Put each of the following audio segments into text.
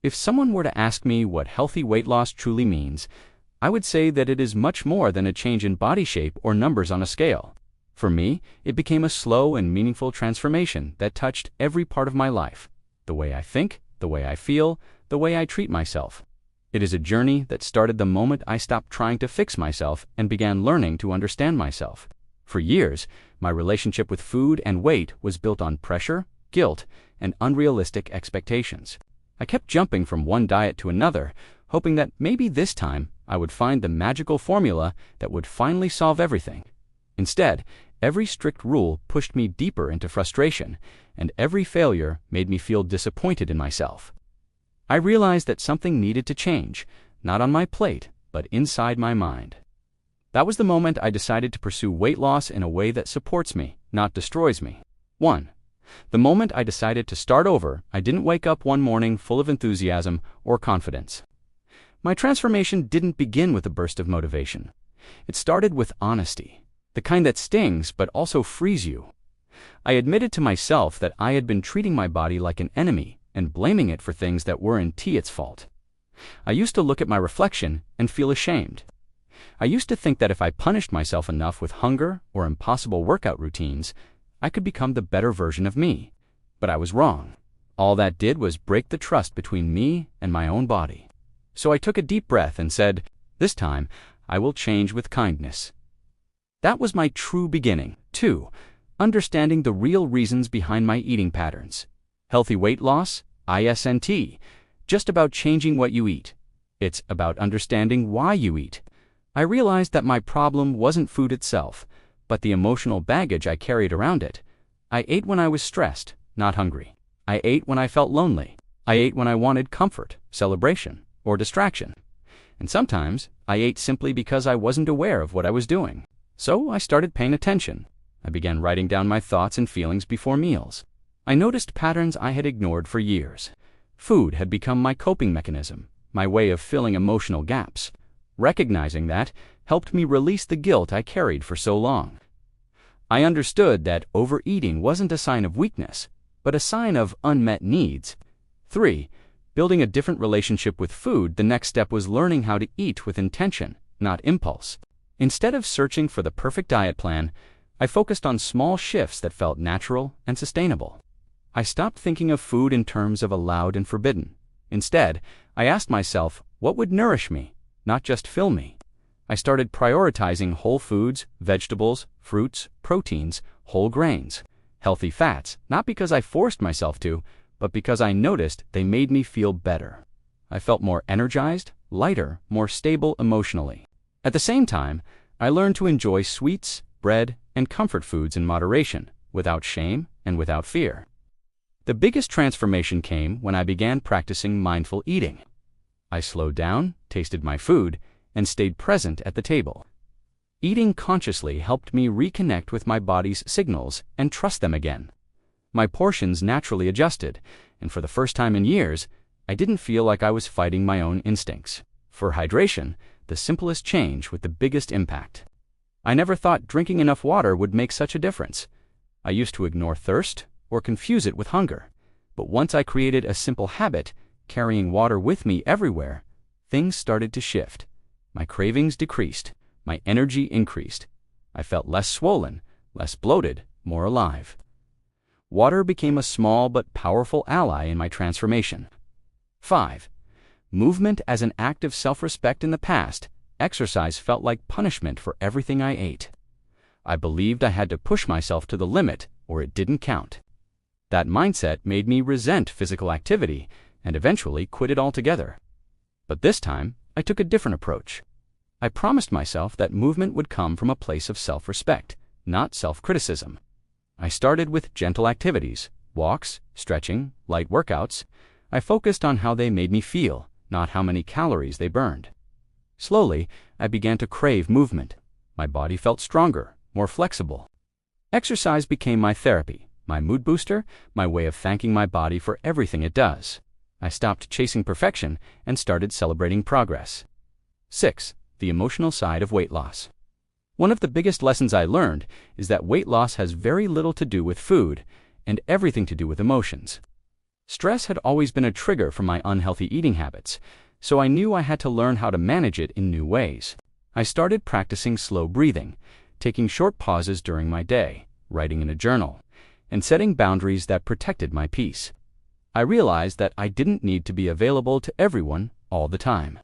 If someone were to ask me what healthy weight loss truly means, I would say that it is much more than a change in body shape or numbers on a scale. For me, it became a slow and meaningful transformation that touched every part of my life: the way I think, the way I feel, the way I treat myself. It is a journey that started the moment I stopped trying to fix myself and began learning to understand myself. For years, my relationship with food and weight was built on pressure, guilt, and unrealistic expectations. I kept jumping from one diet to another, hoping that maybe this time I would find the magical formula that would finally solve everything. Instead, every strict rule pushed me deeper into frustration, and every failure made me feel disappointed in myself. I realized that something needed to change, not on my plate, but inside my mind. That was the moment I decided to pursue weight loss in a way that supports me, not destroys me. 1. The moment I decided to start over, I didn't wake up one morning full of enthusiasm or confidence. My transformation didn't begin with a burst of motivation. It started with honesty, the kind that stings but also frees you. I admitted to myself that I had been treating my body like an enemy and blaming it for things that weren't its fault. I used to look at my reflection and feel ashamed. I used to think that if I punished myself enough with hunger or impossible workout routines, I could become the better version of me. But I was wrong. All that did was break the trust between me and my own body. So I took a deep breath and said, "This time, I will change with kindness." That was my true beginning. 2. Understanding the real reasons behind my eating patterns. Healthy weight loss, ISNT, just about changing what you eat. It's about understanding why you eat. I realized that my problem wasn't food itself, but the emotional baggage I carried around it. I ate when I was stressed, not hungry. I ate when I felt lonely. I ate when I wanted comfort, celebration, or distraction. And sometimes I ate simply because I wasn't aware of what I was doing. So I started paying attention. I began writing down my thoughts and feelings before meals. I noticed patterns I had ignored for years. Food had become my coping mechanism, my way of filling emotional gaps. Recognizing that helped me release the guilt I carried for so long. I understood that overeating wasn't a sign of weakness, but a sign of unmet needs. 3. Building a different relationship with food, the next step was learning how to eat with intention, not impulse. Instead of searching for the perfect diet plan, I focused on small shifts that felt natural and sustainable. I stopped thinking of food in terms of allowed and forbidden. Instead, I asked myself, what would nourish me, not just fill me? I started prioritizing whole foods, vegetables, fruits, proteins, whole grains, healthy fats, not because I forced myself to, but because I noticed they made me feel better. I felt more energized, lighter, more stable emotionally. At the same time, I learned to enjoy sweets, bread, and comfort foods in moderation, without shame and without fear. The biggest transformation came when I began practicing mindful eating. I slowed down, tasted my food, and stayed present at the table. Eating consciously helped me reconnect with my body's signals and trust them again. My portions naturally adjusted, and for the first time in years, I didn't feel like I was fighting my own instincts. For hydration, the simplest change with the biggest impact. I never thought drinking enough water would make such a difference. I used to ignore thirst or confuse it with hunger. But once I created a simple habit, carrying water with me everywhere, things started to shift. My cravings decreased. My energy increased. I felt less swollen, less bloated, more alive. Water became a small but powerful ally in my transformation. 5. Movement as an act of self-respect. In the past, exercise felt like punishment for everything I ate. I believed I had to push myself to the limit or it didn't count. That mindset made me resent physical activity and eventually quit it altogether. But this time, I took a different approach. I promised myself that movement would come from a place of self-respect, not self-criticism. I started with gentle activities, walks, stretching, light workouts. I focused on how they made me feel, not how many calories they burned. Slowly, I began to crave movement. My body felt stronger, more flexible. Exercise became my therapy, my mood booster, my way of thanking my body for everything it does. I stopped chasing perfection and started celebrating progress. 6. The emotional side of weight loss. One of the biggest lessons I learned is that weight loss has very little to do with food and everything to do with emotions. Stress had always been a trigger for my unhealthy eating habits, so I knew I had to learn how to manage it in new ways. I started practicing slow breathing, taking short pauses during my day, writing in a journal, and setting boundaries that protected my peace. I realized that I didn't need to be available to everyone all the time.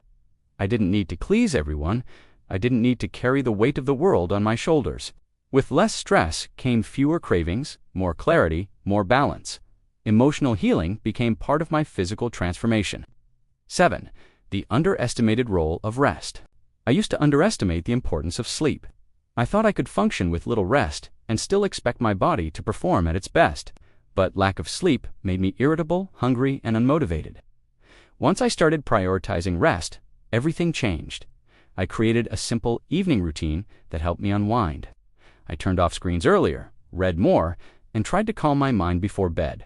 I didn't need to please everyone. I didn't need to carry the weight of the world on my shoulders. With less stress came fewer cravings, more clarity, more balance. Emotional healing became part of my physical transformation. 7. The underestimated role of rest. I used to underestimate the importance of sleep. I thought I could function with little rest and still expect my body to perform at its best, but lack of sleep made me irritable, hungry, and unmotivated. Once I started prioritizing rest, everything changed. I created a simple evening routine that helped me unwind. I turned off screens earlier, read more, and tried to calm my mind before bed.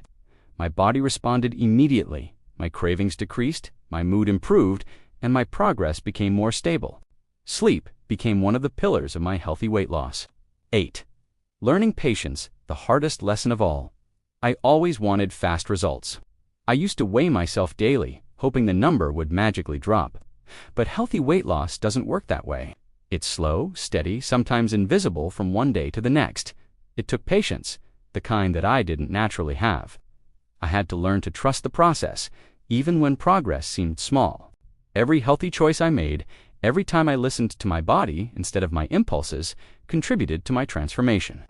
My body responded immediately. My cravings decreased, my mood improved, and my progress became more stable. Sleep became one of the pillars of my healthy weight loss. 8. Learning patience, the hardest lesson of all. I always wanted fast results. I used to weigh myself daily, hoping the number would magically drop. But healthy weight loss doesn't work that way. It's slow, steady, sometimes invisible from one day to the next. It took patience, the kind that I didn't naturally have. I had to learn to trust the process, even when progress seemed small. Every healthy choice I made, every time I listened to my body instead of my impulses, contributed to my transformation.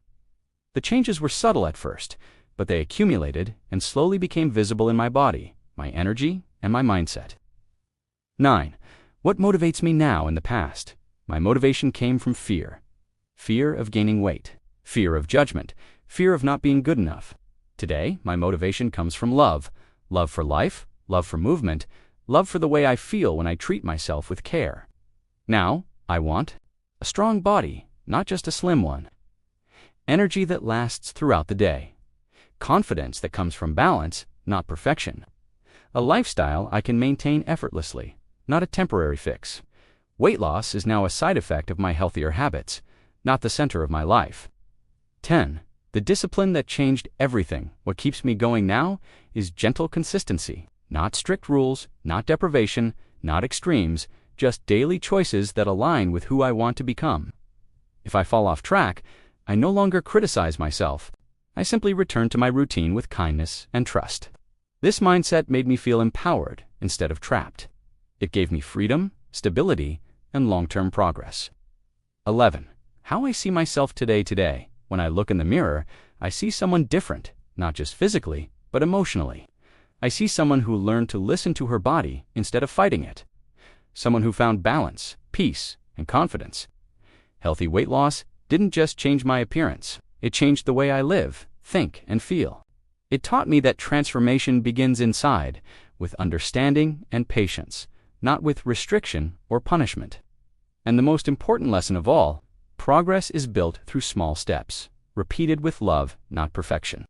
The changes were subtle at first, but they accumulated and slowly became visible in my body, my energy, and my mindset. 9. What motivates me now in the past? My motivation came from fear. Fear of gaining weight, fear of judgment, fear of not being good enough. Today, my motivation comes from love. Love for life, love for movement, love for the way I feel when I treat myself with care. Now, I want a strong body, not just a slim one. Energy that lasts throughout the day. Confidence that comes from balance, not perfection. A lifestyle I can maintain effortlessly, not a temporary fix. Weight loss is now a side effect of my healthier habits, not the center of my life. 10. The discipline that changed everything. What keeps me going now is gentle consistency, not strict rules, not deprivation, not extremes, just daily choices that align with who I want to become. If I fall off track, I no longer criticize myself. I simply return to my routine with kindness and trust. This mindset made me feel empowered instead of trapped. It gave me freedom, stability, and long-term progress. 11. How I see myself today. When I look in the mirror, I see someone different, not just physically, but emotionally. I see someone who learned to listen to her body instead of fighting it. Someone who found balance, peace, and confidence. Healthy weight loss didn't just change my appearance. It changed the way I live, think, and feel. It taught me that transformation begins inside, with understanding and patience, not with restriction or punishment. And the most important lesson of all, progress is built through small steps, repeated with love, not perfection.